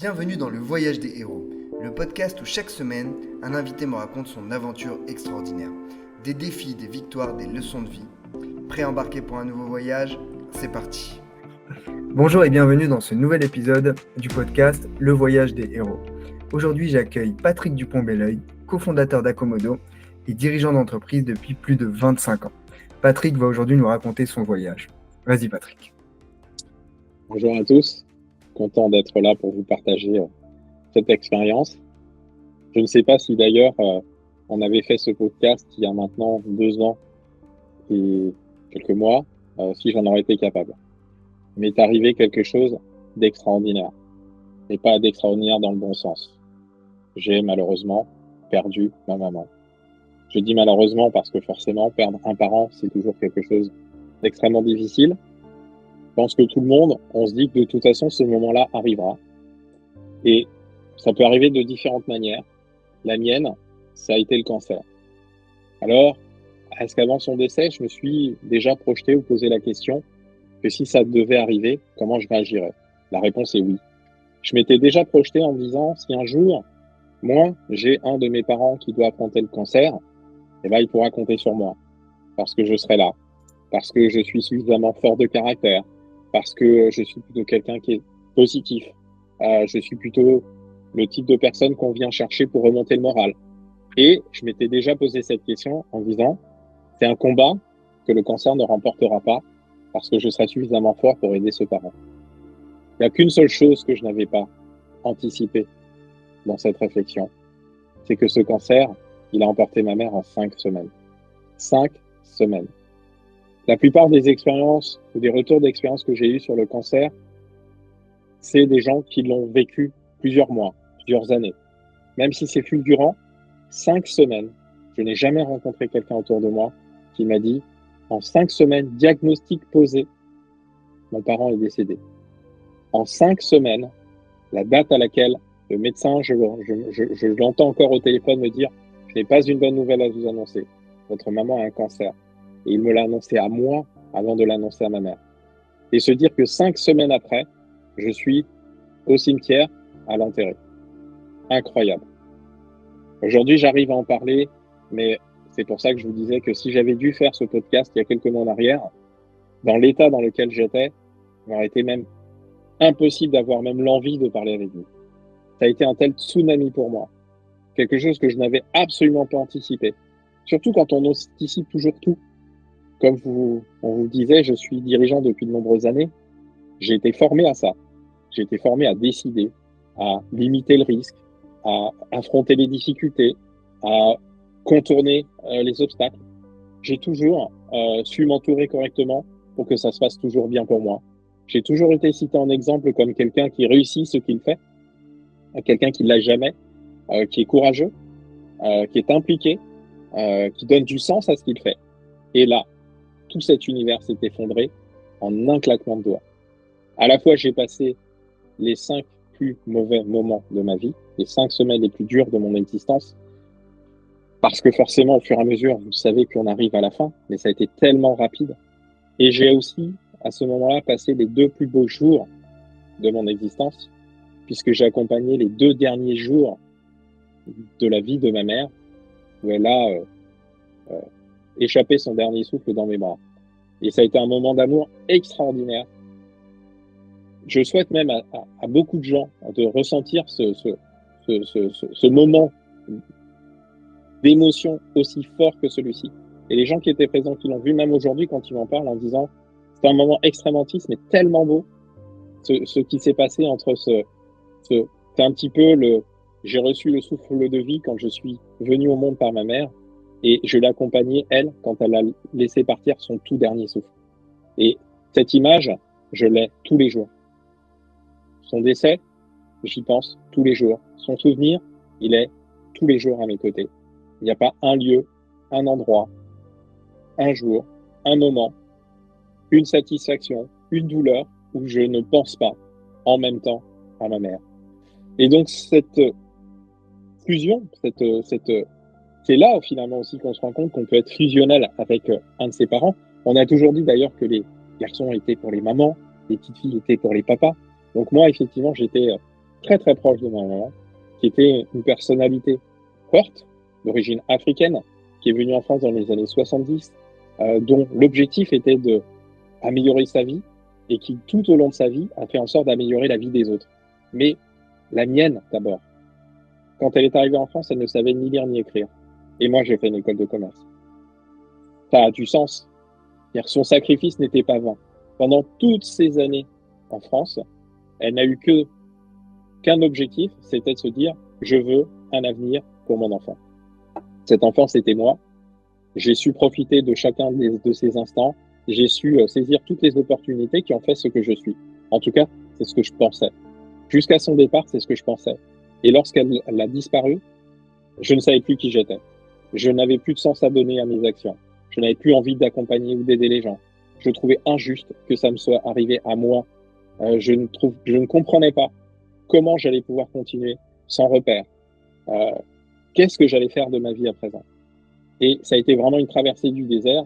Bienvenue dans le Voyage des héros, le podcast où chaque semaine, un invité me raconte son aventure extraordinaire. Des défis, des victoires, des leçons de vie. Prêt à embarquer pour un nouveau voyage? C'est parti. Bonjour et bienvenue dans ce nouvel épisode du podcast Le Voyage des héros. Aujourd'hui, j'accueille Patrick Dupont-Belleuil, cofondateur d'Acomodo et dirigeant d'entreprise depuis plus de 25 ans. Patrick va aujourd'hui nous raconter son voyage. Vas-y Patrick. Bonjour à tous, content d'être là pour vous partager cette expérience. Je ne sais pas si d'ailleurs on avait fait ce podcast il y a maintenant 2 ans et quelques mois, si j'en aurais été capable. Il m'est arrivé quelque chose d'extraordinaire, mais pas d'extraordinaire dans le bon sens. J'ai malheureusement perdu ma maman. Je dis malheureusement parce que forcément, perdre un parent, c'est toujours quelque chose d'extrêmement difficile. Je pense que tout le monde, on se dit que de toute façon, ce moment-là arrivera. Et ça peut arriver de différentes manières. La mienne, ça a été le cancer. Alors, est-ce qu'avant son décès, je me suis déjà projeté ou posé la question que si ça devait arriver, comment je réagirais? La réponse est oui. Je m'étais déjà projeté en me disant, si un jour, moi, j'ai un de mes parents qui doit affronter le cancer, eh ben, il pourra compter sur moi. Parce que je serai là. Parce que je suis suffisamment fort de caractère. Parce que je suis plutôt quelqu'un qui est positif. Je suis plutôt le type de personne qu'on vient chercher pour remonter le moral. Et je m'étais déjà posé cette question en disant, c'est un combat que le cancer ne remportera pas parce que je serai suffisamment fort pour aider ce parent. Il n'y a qu'une seule chose que je n'avais pas anticipée dans cette réflexion, c'est que ce cancer, il a emporté ma mère en 5 semaines. 5 semaines. La plupart des expériences ou des retours d'expérience que j'ai eus sur le cancer, c'est des gens qui l'ont vécu plusieurs mois, plusieurs années. Même si c'est fulgurant, 5 semaines, je n'ai jamais rencontré quelqu'un autour de moi qui m'a dit, en 5 semaines, diagnostic posé, mon parent est décédé. En 5 semaines, la date à laquelle le médecin, je l'entends encore au téléphone me dire, je n'ai pas une bonne nouvelle à vous annoncer. Votre maman a un cancer. Et il me l'a annoncé à moi avant de l'annoncer à ma mère. Et se dire que 5 semaines après, je suis au cimetière à l'enterrer. Incroyable. Aujourd'hui, j'arrive à en parler, mais c'est pour ça que je vous disais que si j'avais dû faire ce podcast il y a quelques mois en arrière, dans l'état dans lequel j'étais, il aurait été même impossible d'avoir même l'envie de parler avec vous. Ça a été un tel tsunami pour moi. Quelque chose que je n'avais absolument pas anticipé. Surtout quand on anticipe toujours tout. Comme on vous disait, je suis dirigeant depuis de nombreuses années. J'ai été formé à ça. J'ai été formé à décider, à limiter le risque, à affronter les difficultés, à contourner les obstacles. J'ai toujours su m'entourer correctement pour que ça se passe toujours bien pour moi. J'ai toujours été cité en exemple comme quelqu'un qui réussit ce qu'il fait, quelqu'un qui ne l'a jamais, qui est courageux, qui est impliqué, qui donne du sens à ce qu'il fait. Et là, tout cet univers s'est effondré en un claquement de doigts. À la fois, j'ai passé les 5 plus mauvais moments de ma vie, les 5 semaines les plus dures de mon existence, parce que forcément, au fur et à mesure, vous savez qu'on arrive à la fin, mais ça a été tellement rapide. Et j'ai aussi, à ce moment-là, passé les 2 plus beaux jours de mon existence, puisque j'ai accompagné les 2 derniers jours de la vie de ma mère, où elle a échappé son dernier souffle dans mes bras. Et ça a été un moment d'amour extraordinaire. Je souhaite même à beaucoup de gens de ressentir ce moment d'émotion aussi fort que celui-ci. Et les gens qui étaient présents, qui l'ont vu, même aujourd'hui, quand ils m'en parlent en disant c'est un moment extrêmement triste, mais tellement beau, ce qui s'est passé entre c'est un petit peu j'ai reçu le souffle de vie quand je suis venu au monde par ma mère, et je l'ai accompagnée, elle, quand elle a laissé partir son tout dernier souffle. Et cette image, je l'ai tous les jours. Son décès, j'y pense tous les jours. Son souvenir, il est tous les jours à mes côtés. Il n'y a pas un lieu, un endroit, un jour, un moment, une satisfaction, une douleur où je ne pense pas en même temps à ma mère. Et donc cette fusion, c'est là finalement aussi qu'on se rend compte qu'on peut être fusionnel avec un de ses parents. On a toujours dit d'ailleurs que les garçons étaient pour les mamans, les petites filles étaient pour les papas. Donc moi, effectivement, j'étais très très proche de ma maman, qui était une personnalité forte, d'origine africaine, qui est venue en France dans les années 70, dont l'objectif était de améliorer sa vie et qui, tout au long de sa vie, a fait en sorte d'améliorer la vie des autres. Mais la mienne, d'abord. Quand elle est arrivée en France, elle ne savait ni lire ni écrire. Et moi, j'ai fait une école de commerce. Ça a du sens. C'est-à-dire, son sacrifice n'était pas vain. Pendant toutes ces années en France, elle n'a eu qu'un objectif, c'était de se dire, je veux un avenir pour mon enfant. Cet enfant, c'était moi. J'ai su profiter de chacun de ces instants. J'ai su saisir toutes les opportunités qui ont fait ce que je suis. En tout cas, c'est ce que je pensais. Jusqu'à son départ, c'est ce que je pensais. Et lorsqu'elle a disparu, je ne savais plus qui j'étais. Je n'avais plus de sens à donner à mes actions. Je n'avais plus envie d'accompagner ou d'aider les gens. Je trouvais injuste que ça me soit arrivé à moi. Je ne comprenais pas comment j'allais pouvoir continuer sans repère. Qu'est-ce que j'allais faire de ma vie à présent? Et ça a été vraiment une traversée du désert,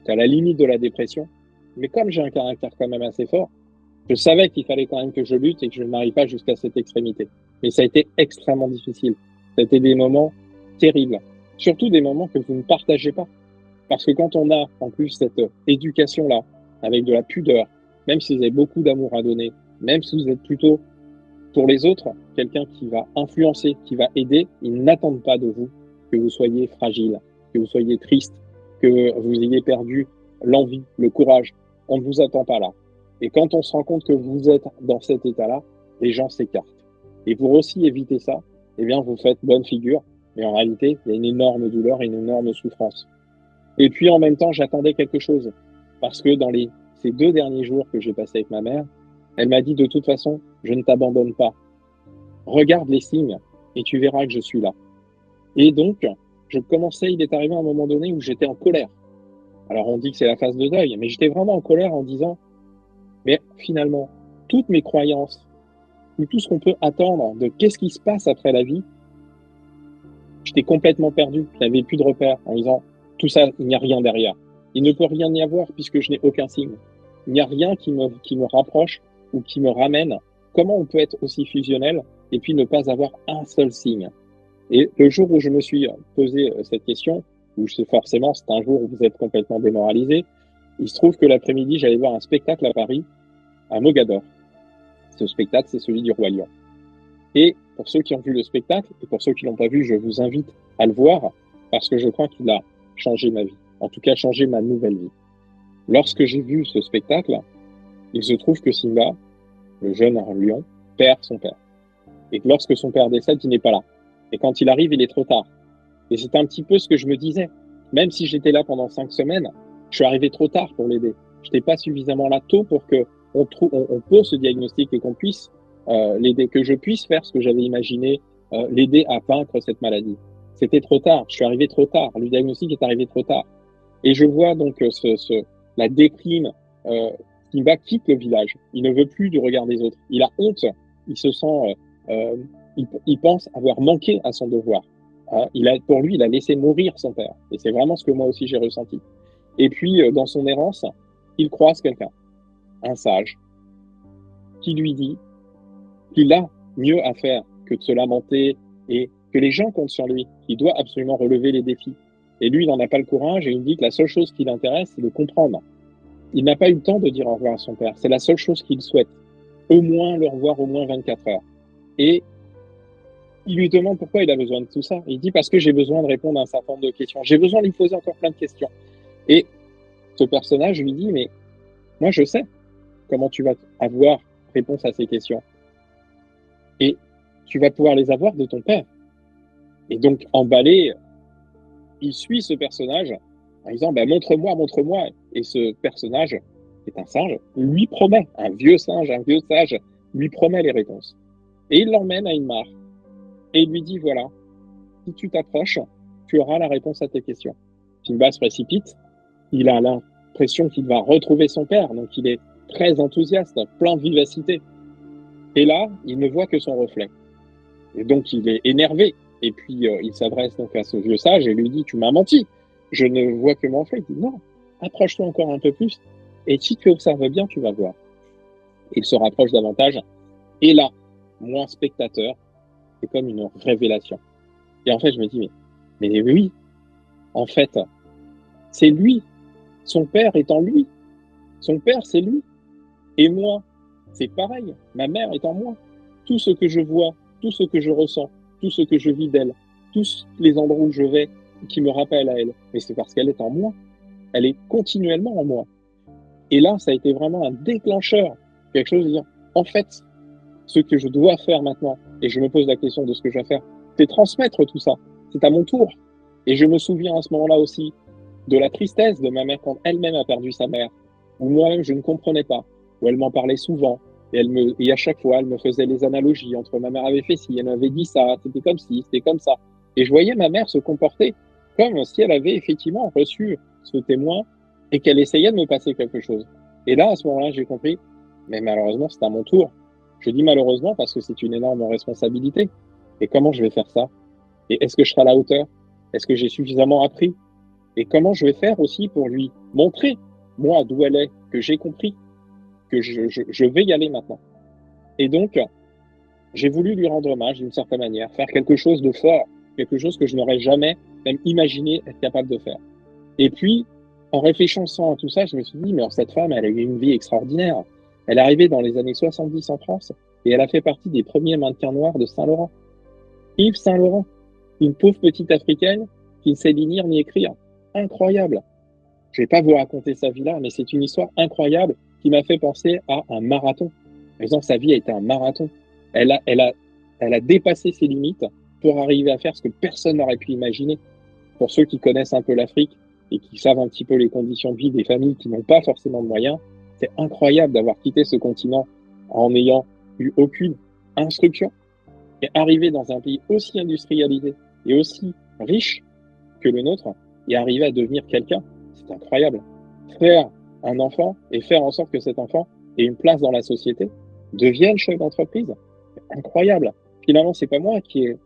à la limite de la dépression. Mais comme j'ai un caractère quand même assez fort, je savais qu'il fallait quand même que je lutte et que je ne m'arrive pas jusqu'à cette extrémité. Mais ça a été extrêmement difficile. Ça a été des moments terribles. Surtout des moments que vous ne partagez pas. Parce que quand on a en plus cette éducation-là, avec de la pudeur, même si vous avez beaucoup d'amour à donner, même si vous êtes plutôt pour les autres, quelqu'un qui va influencer, qui va aider, ils n'attendent pas de vous que vous soyez fragile, que vous soyez triste, que vous ayez perdu l'envie, le courage. On ne vous attend pas là. Et quand on se rend compte que vous êtes dans cet état-là, les gens s'écartent. Et pour aussi éviter ça, eh bien, vous faites bonne figure, mais en réalité, il y a une énorme douleur et une énorme souffrance. Et puis, en même temps, j'attendais quelque chose. Parce que dans ces 2 derniers jours que j'ai passés avec ma mère, elle m'a dit, de toute façon, je ne t'abandonne pas. Regarde les signes et tu verras que je suis là. Et donc, il est arrivé un moment donné où j'étais en colère. Alors, on dit que c'est la phase de deuil, mais j'étais vraiment en colère en disant, mais finalement, toutes mes croyances, ou tout ce qu'on peut attendre de qu'est-ce qui se passe après la vie, j'étais complètement perdu. Je n'avais plus de repères en disant, tout ça, il n'y a rien derrière. Il ne peut rien y avoir puisque je n'ai aucun signe. Il n'y a rien qui me rapproche ou qui me ramène. Comment on peut être aussi fusionnel et puis ne pas avoir un seul signe? Et le jour où je me suis posé cette question, où c'est un jour où vous êtes complètement démoralisé, il se trouve que l'après-midi, j'allais voir un spectacle à Paris, à Mogador. Ce spectacle, c'est celui du Roi Lion. Et pour ceux qui ont vu le spectacle, et pour ceux qui l'ont pas vu, je vous invite à le voir, parce que je crois qu'il a changé ma vie. En tout cas, changé ma nouvelle vie. Lorsque j'ai vu ce spectacle, il se trouve que Simba, le jeune lion, perd son père. Et que lorsque son père décède, il n'est pas là. Et quand il arrive, il est trop tard. Et c'est un petit peu ce que je me disais. Même si j'étais là pendant 5 semaines, je suis arrivé trop tard pour l'aider. Je n'étais pas suffisamment là tôt pour que on pose ce diagnostic et qu'on puisse l'aider, que je puisse faire ce que j'avais imaginé, l'aider à vaincre cette maladie. C'était trop tard. Je suis arrivé trop tard. Le diagnostic est arrivé trop tard. Et je vois donc la déprime. Simba quitte le village. Il ne veut plus du regard des autres. Il a honte. Il se sent il pense avoir manqué à son devoir. Pour lui, il a laissé mourir son père. Et c'est vraiment ce que moi aussi j'ai ressenti. Et puis, dans son errance, il croise quelqu'un, un sage, qui lui dit qu'il a mieux à faire que de se lamenter et que les gens comptent sur lui. Il doit absolument relever les défis. Et lui, il n'en a pas le courage et il dit que la seule chose qui l'intéresse, c'est de comprendre. Il n'a pas eu le temps de dire au revoir à son père. C'est la seule chose qu'il souhaite. Au moins le revoir au moins 24 heures. Et il lui demande pourquoi il a besoin de tout ça. Il dit parce que j'ai besoin de répondre à un certain nombre de questions. J'ai besoin de lui poser encore plein de questions. Et ce personnage lui dit, mais moi je sais comment tu vas avoir réponse à ces questions. Et tu vas pouvoir les avoir de ton père. Et donc, emballé, il suit ce personnage en disant, montre-moi, montre-moi. Et ce personnage, qui est un singe, lui promet, un vieux singe, un vieux sage, lui promet les réponses. Et il l'emmène à une mare. Et il lui dit, voilà, si tu t'approches, tu auras la réponse à tes questions. Simba se précipite. Il a l'impression qu'il va retrouver son père. Donc, il est très enthousiaste, plein de vivacité. Et là, il ne voit que son reflet. Et donc, il est énervé. Et puis, il s'adresse donc à ce vieux sage et lui dit, tu m'as menti. Je ne vois que mon reflet. Il dit, non, approche-toi encore un peu plus. Et si tu observes bien, tu vas voir. Il se rapproche davantage. Et là, moi, spectateur, c'est comme une révélation. Et en fait, je me dis, mais oui, en fait, c'est lui. Son père est en lui. Son père, c'est lui. Et moi, c'est pareil. Ma mère est en moi. Tout ce que je vois, tout ce que je ressens, tout ce que je vis d'elle, tous les endroits où je vais qui me rappellent à elle. Mais c'est parce qu'elle est en moi. Elle est continuellement en moi. Et là, ça a été vraiment un déclencheur. Quelque chose de dire, en fait, ce que je dois faire maintenant, et je me pose la question de ce que je vais faire, c'est transmettre tout ça. C'est à mon tour. Et je me souviens à ce moment-là aussi de la tristesse de ma mère quand elle-même a perdu sa mère, où moi-même je ne comprenais pas, où elle m'en parlait souvent, et à chaque fois elle me faisait les analogies entre ma mère avait fait ci, elle avait dit ça, c'était comme ci, c'était comme ça. Et je voyais ma mère se comporter comme si elle avait effectivement reçu ce témoin et qu'elle essayait de me passer quelque chose. Et là, à ce moment-là, j'ai compris, mais malheureusement, c'est à mon tour. Je dis malheureusement parce que c'est une énorme responsabilité. Et comment je vais faire ça? Et est-ce que je serai à la hauteur? Est-ce que j'ai suffisamment appris? Et comment je vais faire aussi pour lui montrer, moi, d'où elle est, que j'ai compris, que je vais y aller maintenant. Et donc, j'ai voulu lui rendre hommage d'une certaine manière, faire quelque chose de fort, quelque chose que je n'aurais jamais même imaginé être capable de faire. Et puis, en réfléchissant à tout ça, je me suis dit, mais cette femme, elle a eu une vie extraordinaire. Elle est arrivée dans les années 70 en France et elle a fait partie des premiers mannequins noirs de Saint-Laurent. Yves Saint-Laurent, une pauvre petite africaine qui ne sait ni lire ni écrire. Incroyable. Je ne vais pas vous raconter sa vie là, mais c'est une histoire incroyable qui m'a fait penser à un marathon. Par exemple, sa vie a été un marathon. Elle a dépassé ses limites pour arriver à faire ce que personne n'aurait pu imaginer. Pour ceux qui connaissent un peu l'Afrique et qui savent un petit peu les conditions de vie des familles qui n'ont pas forcément de moyens, c'est incroyable d'avoir quitté ce continent en n'ayant eu aucune instruction et arriver dans un pays aussi industrialisé et aussi riche que le nôtre et arriver à devenir quelqu'un. C'est incroyable. Faire un enfant et faire en sorte que cet enfant ait une place dans la société, devienne chef d'entreprise, c'est incroyable. Finalement, c'est pas moi qui ai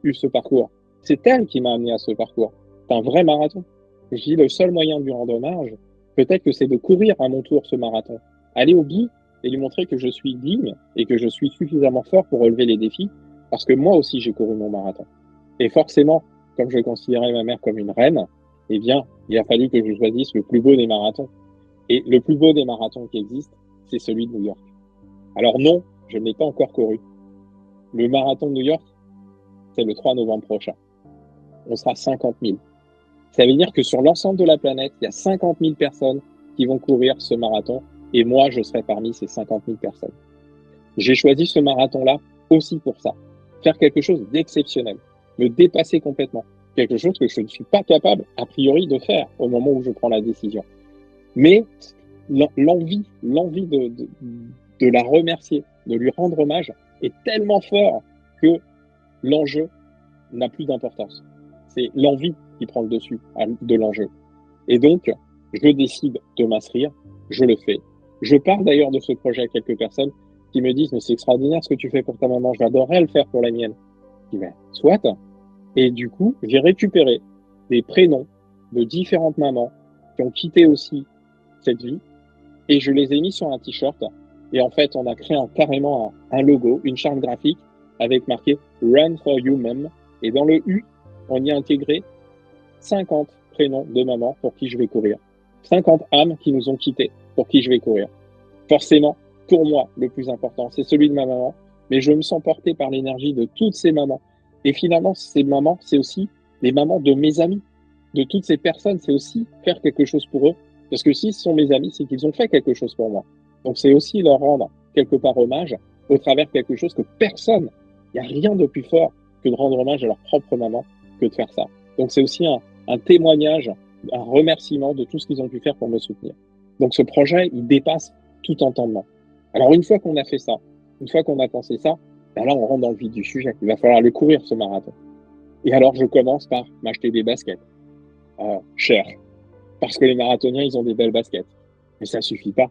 eu ce parcours. C'est elle qui m'a amené à ce parcours. C'est un vrai marathon. Je dis, le seul moyen de lui rendre hommage, peut-être que c'est de courir à mon tour ce marathon. Aller au bout et lui montrer que je suis digne et que je suis suffisamment fort pour relever les défis, parce que moi aussi, j'ai couru mon marathon. Et forcément, comme je considérais ma mère comme une reine, eh bien, il a fallu que je choisisse le plus beau des marathons. Et le plus beau des marathons qui existent, c'est celui de New York. Alors non, je ne l'ai pas encore couru. Le marathon de New York, c'est le 3 novembre prochain. On sera 50 000. Ça veut dire que sur l'ensemble de la planète, il y a 50 000 personnes qui vont courir ce marathon. Et moi, je serai parmi ces 50 000 personnes. J'ai choisi ce marathon-là aussi pour ça. Faire quelque chose d'exceptionnel. Me dépasser complètement. Quelque chose que je ne suis pas capable, a priori, de faire au moment où je prends la décision. Mais l'envie de la remercier, de lui rendre hommage, est tellement fort que l'enjeu n'a plus d'importance. C'est l'envie qui prend le dessus de l'enjeu. Et donc, je décide de m'inscrire, je le fais. Je parle d'ailleurs de ce projet à quelques personnes qui me disent « Mais c'est extraordinaire ce que tu fais pour ta maman, j'adorerais le faire pour la mienne. » Je dis « Ben, soit !» Et du coup, j'ai récupéré des prénoms de différentes mamans qui ont quitté aussi cette vie et je les ai mis sur un t-shirt. Et en fait, on a créé carrément un logo, une charte graphique avec marqué Run for You Mom. Et dans le U, on y a intégré 50 prénoms de mamans pour qui je vais courir. 50 âmes qui nous ont quittés pour qui je vais courir. Forcément, pour moi, le plus important, c'est celui de ma maman. Mais je me sens porté par l'énergie de toutes ces mamans. Et finalement, ces mamans, c'est aussi les mamans de mes amis. De toutes ces personnes, c'est aussi faire quelque chose pour eux. Parce que s'ils sont mes amis, c'est qu'ils ont fait quelque chose pour moi. Donc c'est aussi leur rendre quelque part hommage au travers de quelque chose que personne, il n'y a rien de plus fort que de rendre hommage à leur propre maman que de faire ça. Donc c'est aussi un témoignage, un remerciement de tout ce qu'ils ont pu faire pour me soutenir. Donc ce projet, il dépasse tout entendement. Alors une fois qu'on a fait ça, une fois qu'on a pensé ça, ben là on rentre dans le vif du sujet. Il va falloir le courir ce marathon. Et alors je commence par m'acheter des baskets chères. Parce que les marathoniens, ils ont des belles baskets. Mais ça suffit pas.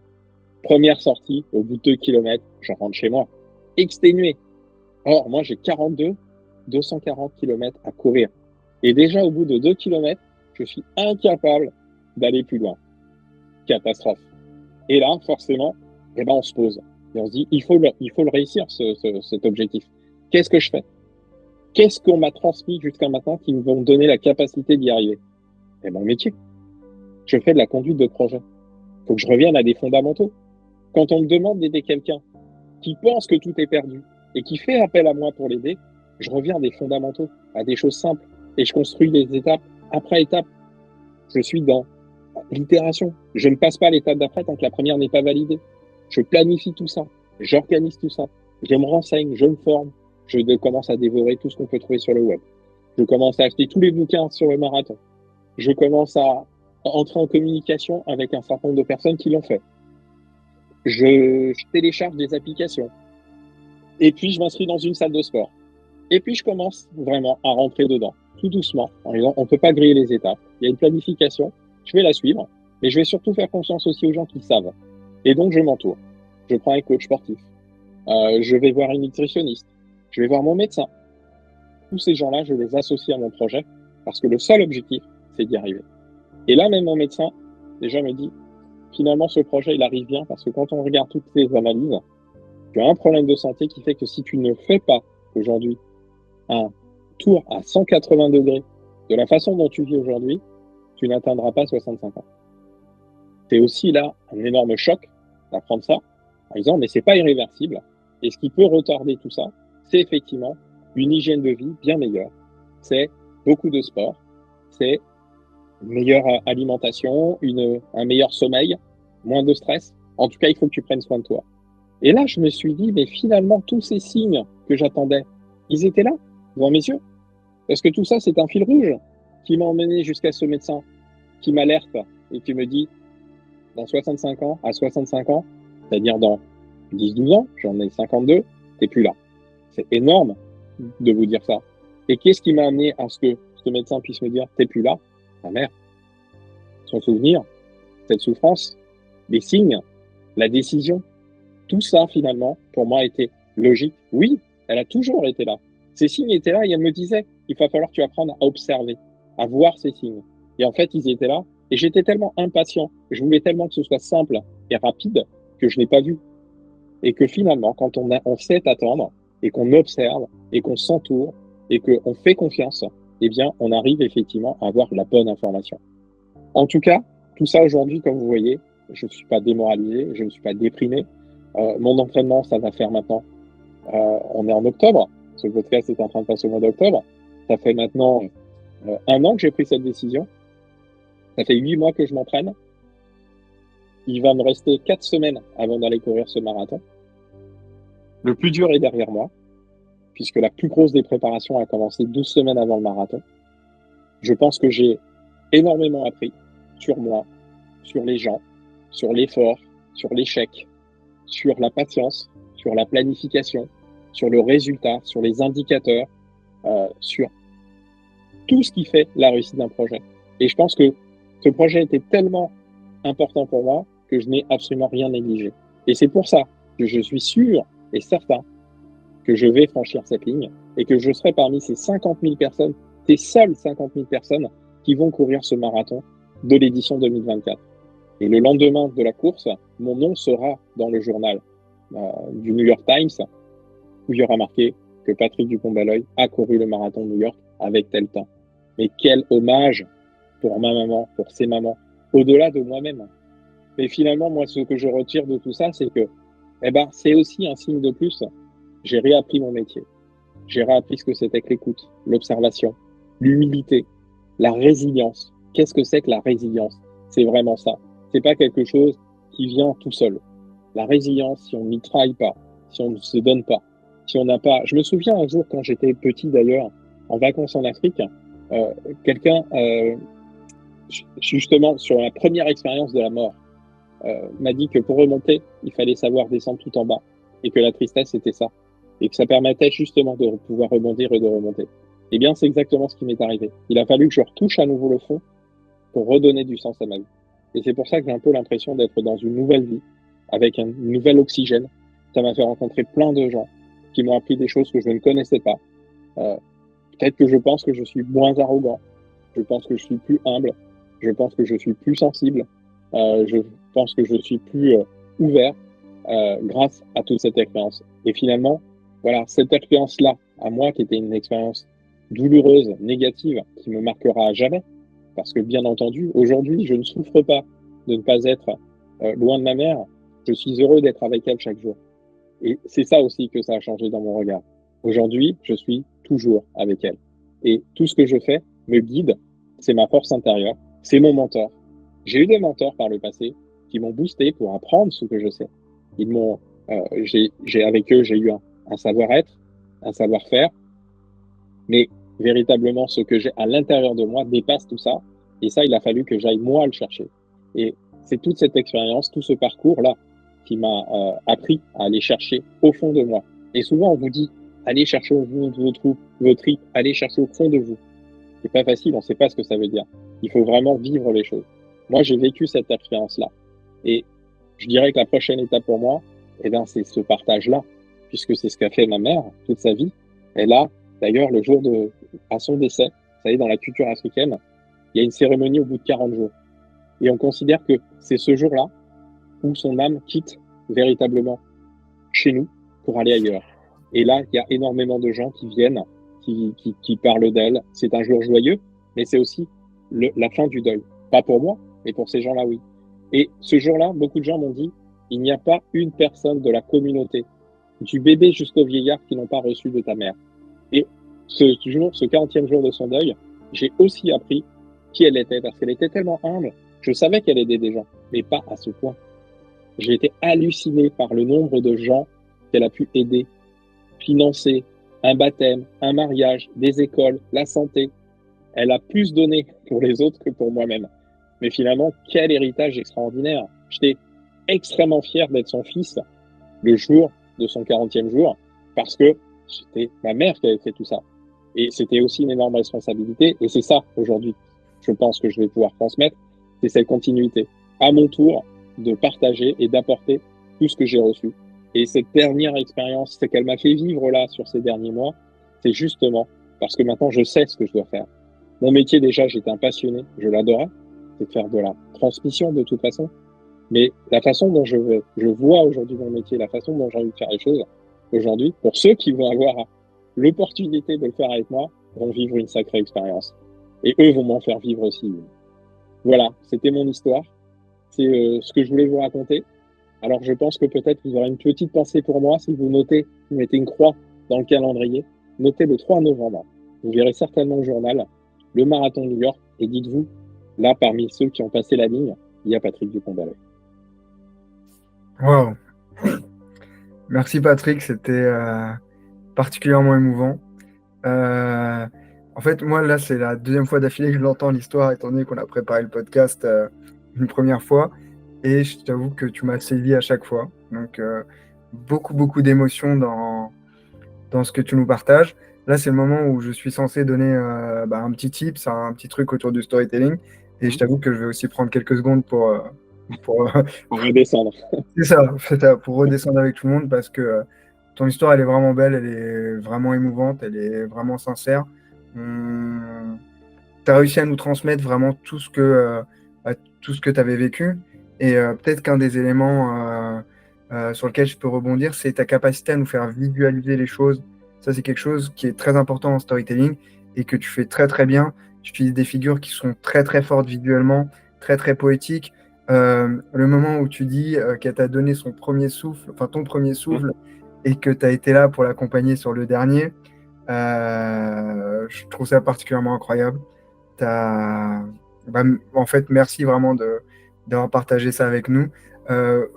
Première sortie, au bout de 2 km, je rentre chez moi. Exténué. Or, moi, j'ai 240 km à courir. Et déjà, au bout de 2 km, je suis incapable d'aller plus loin. Catastrophe. Et là, forcément, on se pose. Et on se dit, il faut le réussir, cet objectif. Qu'est-ce que je fais? Qu'est-ce qu'on m'a transmis jusqu'à maintenant qui me vont donner la capacité d'y arriver? C'est mon métier. Je fais de la conduite de projet. Il faut que je revienne à des fondamentaux. Quand on me demande d'aider quelqu'un qui pense que tout est perdu et qui fait appel à moi pour l'aider, je reviens à des fondamentaux, à des choses simples. Et je construis les étapes après étape. Je suis dans l'itération. Je ne passe pas à l'étape d'après tant que la première n'est pas validée. Je planifie tout ça. J'organise tout ça. Je me renseigne, je me forme. Je commence à dévorer tout ce qu'on peut trouver sur le web. Je commence à acheter tous les bouquins sur le marathon. Je commence à entrer en communication avec un certain nombre de personnes qui l'ont fait. Je télécharge des applications. Et puis, je m'inscris dans une salle de sport. Et puis, je commence vraiment à rentrer dedans, tout doucement, en disant, on ne peut pas griller les étapes. Il y a une planification, je vais la suivre, mais je vais surtout faire confiance aussi aux gens qui savent. Et donc, je m'entoure. Je prends un coach sportif. Je vais voir une nutritionniste. Je vais voir mon médecin. Tous ces gens-là, je les associe à mon projet parce que le seul objectif, c'est d'y arriver. Et là, même mon médecin, déjà me dit, finalement, ce projet, il arrive bien parce que quand on regarde toutes ces analyses, tu as un problème de santé qui fait que si tu ne fais pas aujourd'hui un tour à 180 degrés de la façon dont tu vis aujourd'hui, tu n'atteindras pas 65 ans. C'est aussi là un énorme choc d'apprendre ça en disant, mais c'est pas irréversible. Et ce qui peut retarder tout ça, c'est effectivement une hygiène de vie bien meilleure. C'est beaucoup de sport, c'est une meilleure alimentation, un meilleur sommeil, moins de stress. En tout cas, il faut que tu prennes soin de toi. Et là, je me suis dit, mais finalement, tous ces signes que j'attendais, ils étaient là, devant mes yeux. Parce que tout ça, c'est un fil rouge qui m'a emmené jusqu'à ce médecin qui m'alerte et qui me dit, dans 65 ans, à 65 ans, c'est-à-dire dans 10-12 ans, j'en ai 52, t'es plus là. C'est énorme de vous dire ça. Et qu'est-ce qui m'a amené à ce que ce médecin puisse me dire, t'es plus là? Ma mère, son souvenir, cette souffrance, les signes, la décision, tout ça, finalement, pour moi, était logique. Oui, elle a toujours été là. Ces signes étaient là et elle me disait, il va falloir que tu apprennes à observer, à voir ces signes. Et en fait, ils étaient là. Et j'étais tellement impatient, je voulais tellement que ce soit simple et rapide que je n'ai pas vu. Et que finalement, quand on sait attendre et qu'on observe et qu'on s'entoure et qu'on fait confiance, eh bien, on arrive effectivement à avoir la bonne information. En tout cas, tout ça aujourd'hui, comme vous voyez, je ne suis pas démoralisé, je ne suis pas déprimé. Mon entraînement, ça va faire maintenant, on est en octobre, ce podcast est en train de passer au mois d'octobre. Ça fait maintenant 1 an que j'ai pris cette décision. Ça fait 8 mois que je m'entraîne. Il va me rester 4 semaines avant d'aller courir ce marathon. Le plus dur est derrière moi, puisque la plus grosse des préparations a commencé 12 semaines avant le marathon. Je pense que j'ai énormément appris sur moi, sur les gens, sur l'effort, sur l'échec, sur la patience, sur la planification, sur le résultat, sur les indicateurs, sur tout ce qui fait la réussite d'un projet. Et je pense que ce projet était tellement important pour moi que je n'ai absolument rien négligé. Et c'est pour ça que je suis sûr et certain que je vais franchir cette ligne et que je serai parmi ces 50 000 personnes, ces seules 50 000 personnes qui vont courir ce marathon de l'édition 2024. Et le lendemain de la course, mon nom sera dans le journal du New York Times où il y aura marqué que Patrick Dupont-Baloy a couru le marathon de New York avec tel temps. Mais quel hommage pour ma maman, pour ses mamans, au-delà de moi-même. Mais finalement, moi, ce que je retire de tout ça, c'est que, c'est aussi un signe de plus. J'ai réappris mon métier. J'ai réappris ce que c'était que l'écoute, l'observation, l'humilité, la résilience. Qu'est-ce que c'est que la résilience? C'est vraiment ça. C'est pas quelque chose qui vient tout seul. La résilience, si on n'y travaille pas, si on ne se donne pas, si on n'a pas... Je me souviens un jour, quand j'étais petit d'ailleurs, en vacances en Afrique, quelqu'un, justement, sur la première expérience de la mort, m'a dit que pour remonter, il fallait savoir descendre tout en bas. Et que la tristesse, c'était ça. Et que ça permettait justement de pouvoir rebondir et de remonter. Eh bien, c'est exactement ce qui m'est arrivé. Il a fallu que je retouche à nouveau le fond pour redonner du sens à ma vie. Et c'est pour ça que j'ai un peu l'impression d'être dans une nouvelle vie, avec un nouvel oxygène. Ça m'a fait rencontrer plein de gens qui m'ont appris des choses que je ne connaissais pas. Peut-être que je pense que je suis moins arrogant. Je pense que je suis plus humble. Je pense que je suis plus sensible. Je pense que je suis plus ouvert. grâce à toute cette expérience. Et finalement, voilà, cette expérience-là, à moi, qui était une expérience douloureuse, négative, qui me marquera à jamais, parce que bien entendu, aujourd'hui, je ne souffre pas de ne pas être loin de ma mère. Je suis heureux d'être avec elle chaque jour. Et c'est ça aussi que ça a changé dans mon regard. Aujourd'hui, je suis toujours avec elle. Et tout ce que je fais me guide, c'est ma force intérieure, c'est mon mentor. J'ai eu des mentors par le passé qui m'ont boosté pour apprendre ce que je sais. Ils m'ont, avec eux, j'ai eu un savoir-être, un savoir-faire, mais véritablement, ce que j'ai à l'intérieur de moi dépasse tout ça. Et ça, il a fallu que j'aille moi le chercher. Et c'est toute cette expérience, tout ce parcours-là qui m'a appris à aller chercher au fond de moi. Et souvent, on vous dit, allez chercher au fond de vos tripes, allez chercher au fond de vous. C'est pas facile, on ne sait pas ce que ça veut dire. Il faut vraiment vivre les choses. Moi, j'ai vécu cette expérience-là. Et je dirais que la prochaine étape pour moi, eh ben, c'est ce partage-là, puisque c'est ce qu'a fait ma mère toute sa vie. Elle a, d'ailleurs, à son décès, vous savez, dans la culture africaine, il y a une cérémonie au bout de 40 jours. Et on considère que c'est ce jour-là où son âme quitte véritablement chez nous pour aller ailleurs. Et là, il y a énormément de gens qui viennent, qui parlent d'elle. C'est un jour joyeux, mais c'est aussi la fin du deuil. Pas pour moi, mais pour ces gens-là, oui. Et ce jour-là, beaucoup de gens m'ont dit, il n'y a pas une personne de la communauté, du bébé jusqu'au vieillard, qui n'ont pas reçu de ta mère. Et ce 40e jour de son deuil, j'ai aussi appris qui elle était, parce qu'elle était tellement humble. Je savais qu'elle aidait des gens, mais pas à ce point. J'ai été halluciné par le nombre de gens qu'elle a pu aider, financer un baptême, un mariage, des écoles, la santé. Elle a plus donné pour les autres que pour moi-même. Mais finalement, quel héritage extraordinaire. J'étais extrêmement fier d'être son fils le jour de son 40e jour, parce que c'était ma mère qui avait fait tout ça. Et c'était aussi une énorme responsabilité. Et c'est ça, aujourd'hui, je pense que je vais pouvoir transmettre, c'est cette continuité. À mon tour, de partager et d'apporter tout ce que j'ai reçu. Et cette dernière expérience, c'est qu'elle m'a fait vivre là, sur ces derniers mois, c'est justement parce que maintenant, je sais ce que je dois faire. Mon métier, déjà, j'étais un passionné, je l'adorais, c'est de faire de la transmission de toute façon. Mais la façon dont je vois aujourd'hui mon métier, la façon dont j'ai envie de faire les choses, aujourd'hui, pour ceux qui vont avoir l'opportunité de le faire avec moi, vont vivre une sacrée expérience. Et eux vont m'en faire vivre aussi. Voilà, c'était mon histoire. C'est ce que je voulais vous raconter. Alors, je pense que peut-être vous aurez une petite pensée pour moi si vous notez, vous mettez une croix dans le calendrier, notez le 3 novembre. Vous verrez certainement au journal le marathon de New York et dites-vous, là, parmi ceux qui ont passé la ligne, il y a Patrick Dupont-Ballet. Wow. Merci Patrick, c'était particulièrement émouvant. En fait, moi, là, c'est la deuxième fois d'affilée que je l'entends, l'histoire, étant donné qu'on a préparé le podcast une première fois. Et je t'avoue que tu m'as séduit à chaque fois. Donc, beaucoup, beaucoup d'émotions dans ce que tu nous partages. Là, c'est le moment où je suis censé donner un petit tips, un petit truc autour du storytelling. Et je t'avoue que je vais aussi prendre quelques secondes pour, Pour redescendre. c'est ça, pour redescendre avec tout le monde parce que ton histoire, elle est vraiment belle, elle est vraiment émouvante, elle est vraiment sincère. Tu as réussi à nous transmettre vraiment tout ce que tu avais vécu. Et peut-être qu'un des éléments sur lequel je peux rebondir, c'est ta capacité à nous faire visualiser les choses. Ça, c'est quelque chose qui est très important en storytelling et que tu fais très, très bien. Tu utilises des figures qui sont très, très fortes visuellement, très, très poétiques. Le moment où tu dis qu'elle t'a donné son premier souffle, enfin ton premier souffle, et que tu as été là pour l'accompagner sur le dernier, je trouve ça particulièrement incroyable. En fait, merci vraiment d'avoir partagé ça avec nous.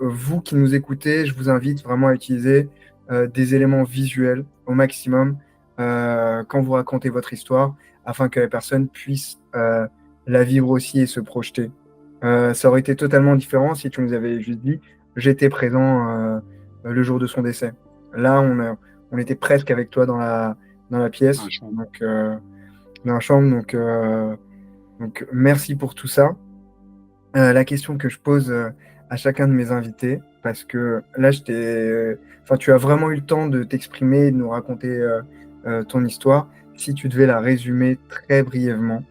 Vous qui nous écoutez, je vous invite vraiment à utiliser des éléments visuels au maximum quand vous racontez votre histoire, afin que la personne puisse la vivre aussi et se projeter. Ça aurait été totalement différent si tu nous avais juste dit j'étais présent le jour de son décès. Là, on était presque avec toi dans la pièce, donc, dans la chambre. Donc, merci pour tout ça. La question que je pose à chacun de mes invités, parce que là, tu as vraiment eu le temps de t'exprimer et de nous raconter ton histoire. Si tu devais la résumer très brièvement,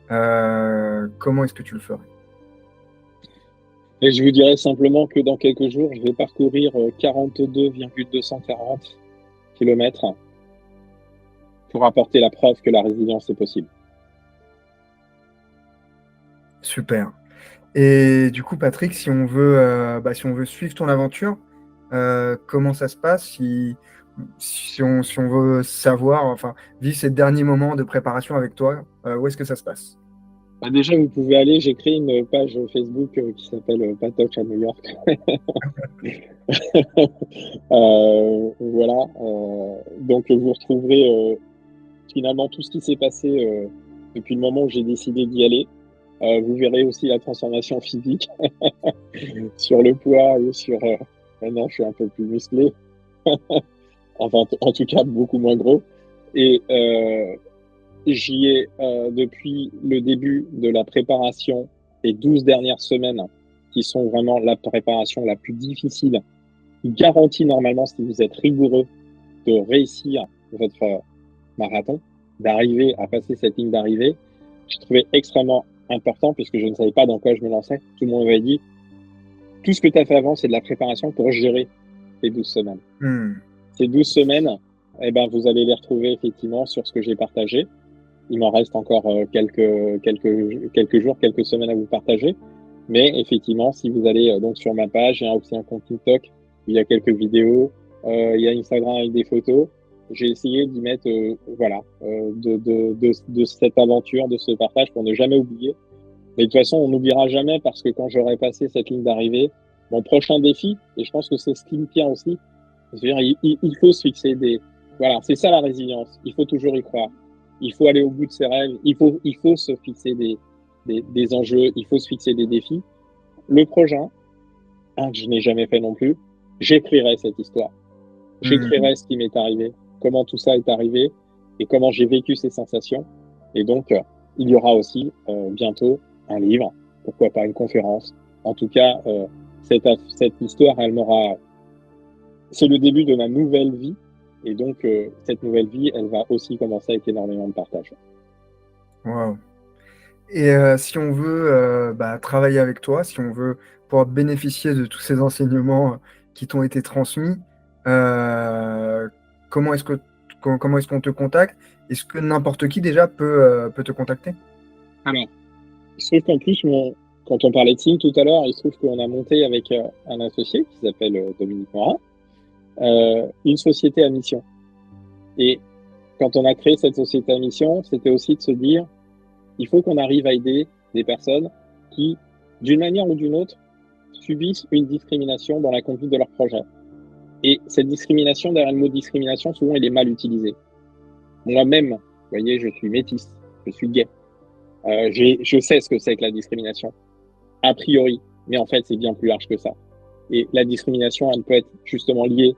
comment est-ce que tu le ferais? Et je vous dirais simplement que dans quelques jours, je vais parcourir 42,240 kilomètres pour apporter la preuve que la résilience est possible. Super. Et du coup, Patrick, si on veut suivre ton aventure, comment ça se passe si on veut savoir, enfin, vivre ces derniers moments de préparation avec toi, où est-ce que ça se passe? Bah déjà, vous pouvez aller, j'ai créé une page Facebook qui s'appelle Patoche à New York. Voilà. Donc, vous retrouverez finalement tout ce qui s'est passé depuis le moment où j'ai décidé d'y aller. Vous verrez aussi la transformation physique sur le poids et sur... maintenant, je suis un peu plus musclé. Enfin, en tout cas, beaucoup moins gros. Et j'y ai, depuis le début de la préparation, les 12 dernières semaines, qui sont vraiment la préparation la plus difficile, qui garantit normalement, si vous êtes rigoureux, de réussir votre marathon, d'arriver à passer cette ligne d'arrivée. J'ai trouvé extrêmement important, puisque je ne savais pas dans quoi je me lançais. Tout le monde m'avait dit, tout ce que tu as fait avant, c'est de la préparation pour gérer les 12 semaines. Ces 12 semaines, eh ben, vous allez les retrouver effectivement sur ce que j'ai partagé. Il m'en reste encore quelques jours, quelques semaines à vous partager. Mais effectivement, si vous allez donc sur ma page, il y a aussi un compte TikTok, il y a quelques vidéos, il y a Instagram avec des photos. J'ai essayé d'y mettre de cette aventure, de ce partage pour ne jamais oublier. Mais de toute façon, on n'oubliera jamais parce que quand j'aurai passé cette ligne d'arrivée, mon prochain défi, et je pense que c'est ce qui me tient aussi, c'est-à-dire il faut se fixer des... Voilà, c'est ça la résilience. Il faut toujours y croire. Il faut aller au bout de ses rêves. Il faut se fixer des enjeux. Il faut se fixer des défis. Le prochain, que je n'ai jamais fait non plus, j'écrirai cette histoire. J'écrirai ce qui m'est arrivé, comment tout ça est arrivé et comment j'ai vécu ces sensations. Et donc, il y aura aussi bientôt un livre, pourquoi pas une conférence. En tout cas, cette histoire, elle m'aura... C'est le début de ma nouvelle vie. Et donc, cette nouvelle vie, elle va aussi commencer avec énormément de partage. Wow. Et si on veut travailler avec toi, si on veut pouvoir bénéficier de tous ces enseignements qui t'ont été transmis, euh, comment est-ce que comment est-ce qu'on te contacte? Est-ce que n'importe qui déjà peut te contacter? Alors, il se trouve qu'en plus, quand on parlait de Signe tout à l'heure, il se trouve qu'on a monté avec un associé qui s'appelle Dominique Morin, une société à mission. Et quand on a créé cette société à mission, c'était aussi de se dire, il faut qu'on arrive à aider des personnes qui, d'une manière ou d'une autre, subissent une discrimination dans la conduite de leur projet. Et cette discrimination, derrière le mot discrimination, souvent, il est mal utilisé. Moi-même, vous voyez, je suis métisse, je suis gay. Je sais ce que c'est que la discrimination, a priori, mais en fait, c'est bien plus large que ça. Et la discrimination, elle peut être justement liée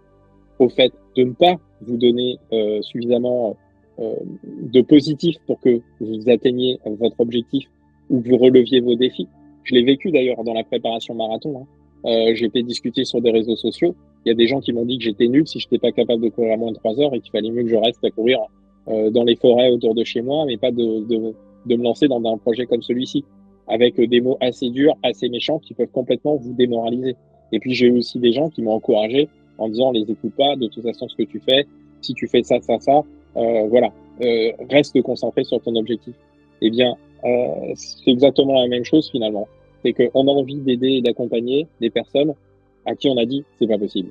au fait de ne pas vous donner suffisamment de positif pour que vous atteigniez votre objectif ou que vous releviez vos défis. Je l'ai vécu d'ailleurs dans la préparation marathon. J'ai été discuter sur des réseaux sociaux. Il y a des gens qui m'ont dit que j'étais nul si je n'étais pas capable de courir à moins de 3 heures et qu'il fallait mieux que je reste à courir dans les forêts autour de chez moi, mais pas de me lancer dans un projet comme celui-ci, avec des mots assez durs, assez méchants qui peuvent complètement vous démoraliser. Et puis j'ai eu aussi des gens qui m'ont encouragé en disant les écoute pas, de toute façon ce que tu fais, si tu fais ça, voilà, reste concentré sur ton objectif. Eh bien, c'est exactement la même chose finalement. C'est qu'on a envie d'aider et d'accompagner des personnes à qui on a dit c'est pas possible.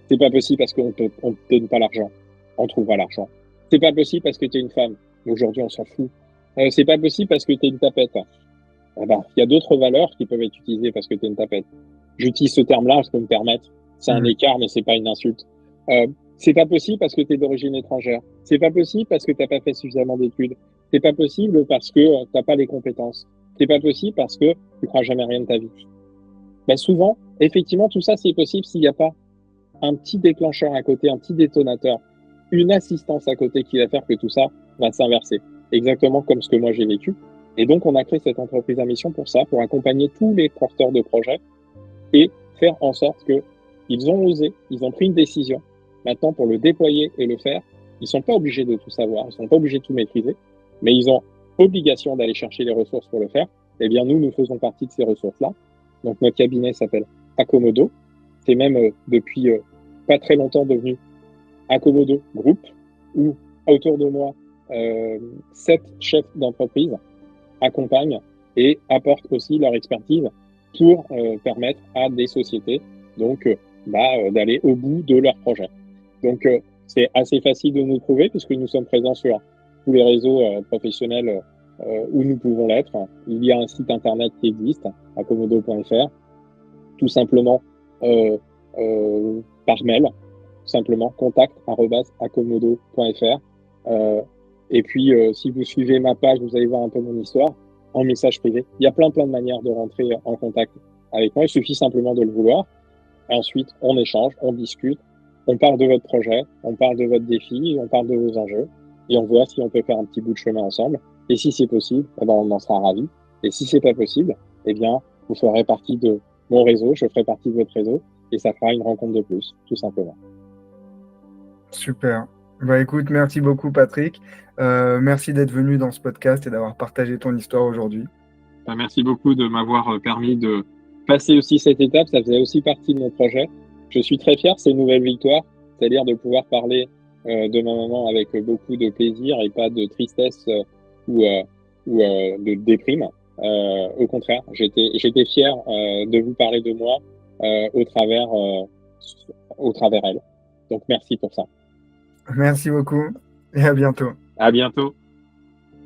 C'est pas possible parce qu'on te donne pas l'argent, on trouvera l'argent. C'est pas possible parce que tu es une femme. Aujourd'hui, on s'en fout. C'est pas possible parce que tu es une tapette. Eh ben, il y a d'autres valeurs qui peuvent être utilisées parce que tu es une tapette. J'utilise ce terme-là, je peux me permettre. C'est un écart, mais c'est pas une insulte. C'est pas possible parce que tu es d'origine étrangère. C'est pas possible parce que t'as pas fait suffisamment d'études. C'est pas possible parce que t'as pas les compétences. C'est pas possible parce que tu crois jamais rien de ta vie. Ben souvent, effectivement, tout ça, c'est possible s'il n'y a pas un petit déclencheur à côté, un petit détonateur, une assistance à côté qui va faire que tout ça va s'inverser. Exactement comme ce que moi j'ai vécu. Et donc, on a créé cette entreprise à mission pour ça, pour accompagner tous les porteurs de projets et faire en sorte que ils ont osé, ils ont pris une décision. Maintenant, pour le déployer et le faire, ils sont pas obligés de tout savoir, ils sont pas obligés de tout maîtriser, mais ils ont obligation d'aller chercher les ressources pour le faire. Eh bien, nous faisons partie de ces ressources-là. Donc notre cabinet s'appelle Accomodo. C'est même depuis pas très longtemps devenu Accomodo Group, où autour de moi, 7 chefs d'entreprise accompagnent et apportent aussi leur expertise pour permettre à des sociétés d'aller au bout de leur projet. Donc c'est assez facile de nous trouver puisque nous sommes présents sur tous les réseaux professionnels où nous pouvons l'être. Il y a un site internet qui existe, accomodo.fr, tout simplement par mail, simplement contact@accomodo.fr. Et puis, si vous suivez ma page, vous allez voir un peu mon histoire en message privé. Il y a plein de manières de rentrer en contact avec moi. Il suffit simplement de le vouloir. Et ensuite, on échange, on discute, on parle de votre projet, on parle de votre défi, on parle de vos enjeux, et on voit si on peut faire un petit bout de chemin ensemble. Et si c'est possible, eh ben, on en sera ravis. Et si c'est pas possible, eh bien, vous ferez partie de mon réseau, je ferai partie de votre réseau, et ça fera une rencontre de plus, tout simplement. Super. Bah écoute, merci beaucoup Patrick. Merci d'être venu dans ce podcast et d'avoir partagé ton histoire aujourd'hui. Merci beaucoup de m'avoir permis de passer aussi cette étape. Ça faisait aussi partie de mon projet. Je suis très fier de ces nouvelles victoires, c'est-à-dire de pouvoir parler de ma maman avec beaucoup de plaisir et pas de tristesse ou de déprime. Au contraire, j'étais fier de vous parler de moi au travers elle. Donc merci pour ça. Merci beaucoup et à bientôt. À bientôt.